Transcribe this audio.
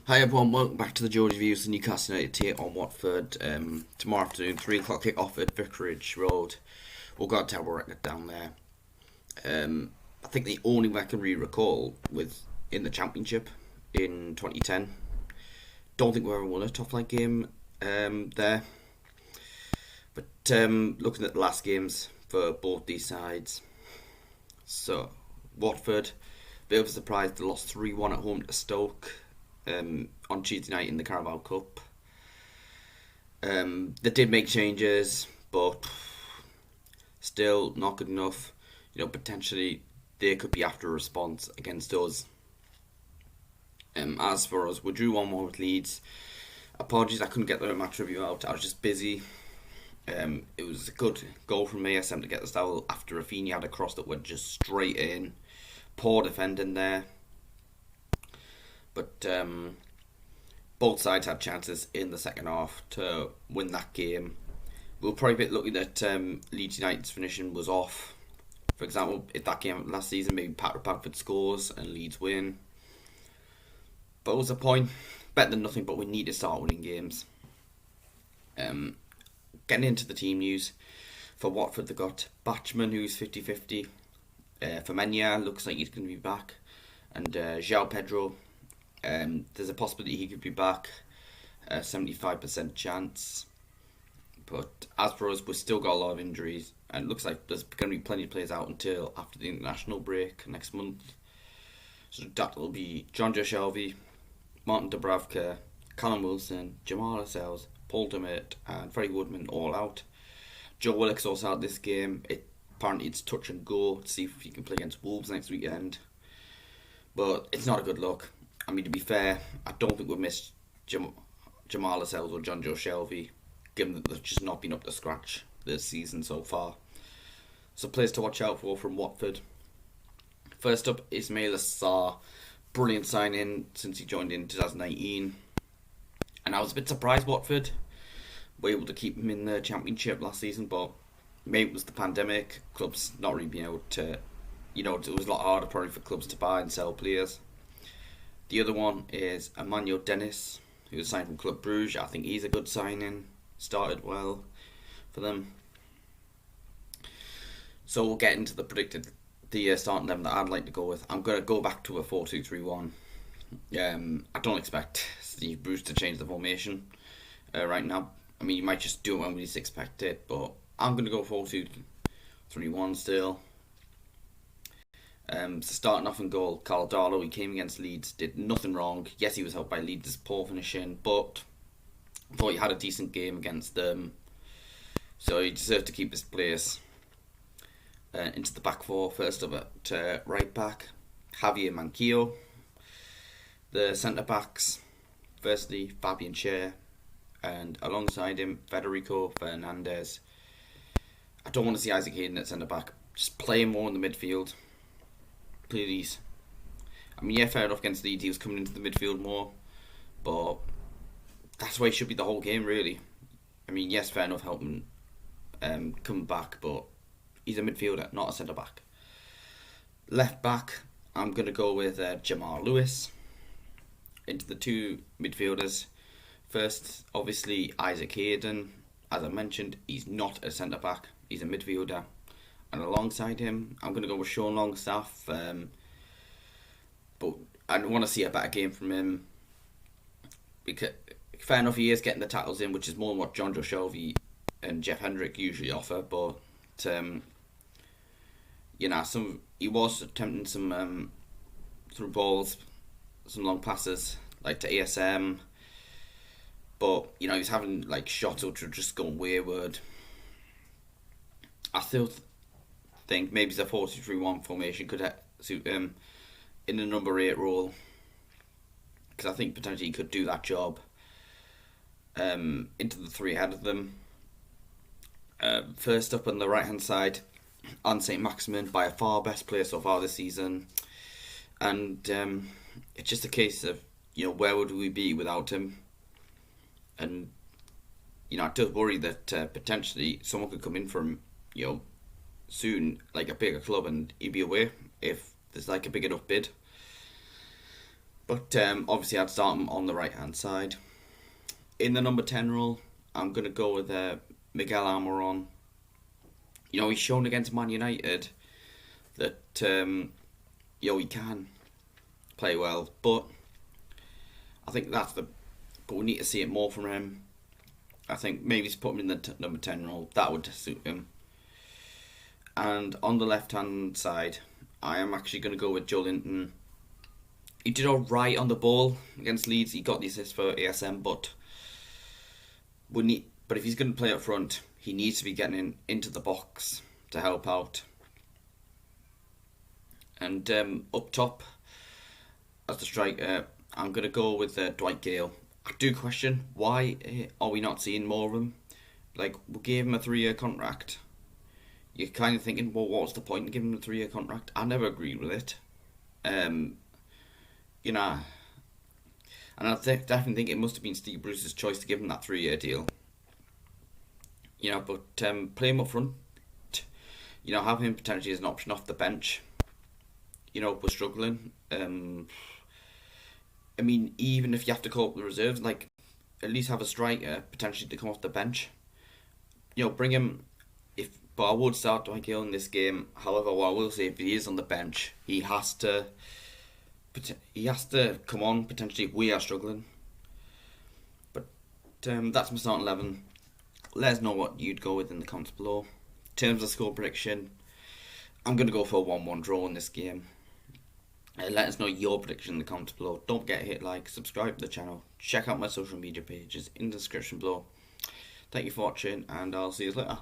Hi everyone, welcome back to the George Reviews, the Newcastle United take on Watford tomorrow afternoon, 3 o'clock kick off at Vicarage Road. We'll go to our record down there. I think the only one I can really recall with in the Championship in 2010. Don't think we ever won a top flight game there. But looking at the last games for both these sides. So, Watford, bit of a surprise, they lost 3-1 at home to Stoke. On Tuesday night in the Carabao Cup. They did make changes, but still not good enough. Potentially they could be after a response against us. As for us, we drew 1-1 with Leeds. Apologies, I couldn't get the match review out. I was just busy. It was a good goal from ASM to get the style after Rafinha had a cross that went just straight in. Poor defending there. But both sides had chances in the second half to win that game. We were probably a bit lucky that Leeds United's finishing was off. For example, if that game last season, maybe Patrick Bamford scores and Leeds win. But it was a point. Better than nothing, but we need to start winning games. Getting into the team news. For Watford, they've got Bachmann, who's 50-50. Fabian looks like he's going to be back. And João Pedro. There's a possibility he could be back, 75% chance. But as for us, we've still got a lot of injuries, and it looks like there's going to be plenty of players out until after the international break next month. So that will be John Joe Shelby, Martin Dubravka, Callum Wilson, Jamaal Lascelles, Paul Dummett, and Freddie Woodman all out. Joe Willock's also out this game. Apparently it's touch and go to see if he can play against Wolves next weekend. But it's not a good look. I mean, to be fair, I don't think we've missed Jamaal Lascelles or John Joe Shelby, given that they've just not been up to scratch this season so far. So players to watch out for from Watford. First up, Ismail Assar. Brilliant signing since he joined in 2019. And I was a bit surprised Watford were able to keep him in the Championship last season, but maybe it was the pandemic. Clubs not really being able to, it was a lot harder probably for clubs to buy and sell players. The other one is Emmanuel Dennis, who was signed from Club Brugge. I think he's a good signing. Started well for them. So we'll get into the starting 11 that I'd like to go with. I'm going to go back to a 4-2-3-1. I don't expect Steve Bruce to change the formation right now. I mean, he might just do it when we least expect it, but I'm going to go 4-2-3-1 still. So starting off in goal, Carl Darlow, he came against Leeds, did nothing wrong. Yes, he was helped by Leeds' poor finishing, but I thought he had a decent game against them. So he deserved to keep his place. Into the back four, first up at right back, Javier Manquillo. The centre backs, firstly Fabian Schär, and alongside him Federico, Fernandez. I don't want to see Isaac Hayden at centre back. Just play him more in the midfield. Please. I mean, yeah, fair enough against Leeds, he was coming into the midfield more, but that's why he should be the whole game, really. I mean, yes, fair enough, helping come back, but he's a midfielder, not a centre back. Left back, I'm going to go with Jamaal Lascelles. Into the two midfielders. First, obviously, Isaac Hayden. As I mentioned, he's not a centre back, he's a midfielder. And alongside him, I'm going to go with Sean Longstaff. But I want to see a better game from him. Because, fair enough, he is getting the tackles in, which is more than what John Joe Shelby and Jeff Hendrick usually offer. But, he was attempting some through balls, some long passes, like to ASM. But, he's having like shots which are just going wayward. I still think maybe the 4-2-3-1 formation could suit him in the number 8 role, because I think potentially he could do that job. Into the three ahead of them. First up on the right hand side, on Saint-Maximin, by far best player so far this season, and it's just a case of where would we be without him, and I do worry that potentially someone could come in from soon, like a bigger club, and he'd be away if there's like a big enough bid. But obviously I'd start him on the right hand side. In the number 10 role, I'm going to go with Miguel Almiron. You know, he's shown against Man United that he can play well, but I think but we need to see it more from him. I think maybe to put him in the number 10 role, that would suit him. And on the left hand side, I am actually going to go with Joe Linton. He did alright on the ball against Leeds. He got the assist for ASM, but if he's going to play up front, he needs to be getting into the box to help out. And up top, as the striker, I'm going to go with Dwight Gayle. I do question, why are we not seeing more of him? Like, we gave him a 3-year contract. You're kind of thinking, well, what's the point in giving him a 3-year contract? I never agreed with it. You know, and I definitely think it must have been Steve Bruce's choice to give him that 3-year deal. You know, but play him up front. You know, have him potentially as an option off the bench. You know, we're struggling. I mean, even if you have to call up the reserves, like, at least have a striker potentially to come off the bench. You know, bring him. But I would start Dwight Gayle in this game. However, what I will say, if he is on the bench, he has to come on potentially if we are struggling. But that's my starting 11. Let us know what you'd go with in the comments below. In terms of score prediction, I'm going to go for a 1-1 draw in this game. Let us know your prediction in the comments below. Don't forget to hit like, subscribe to the channel, check out my social media pages in the description below. Thank you for watching, and I'll see you later.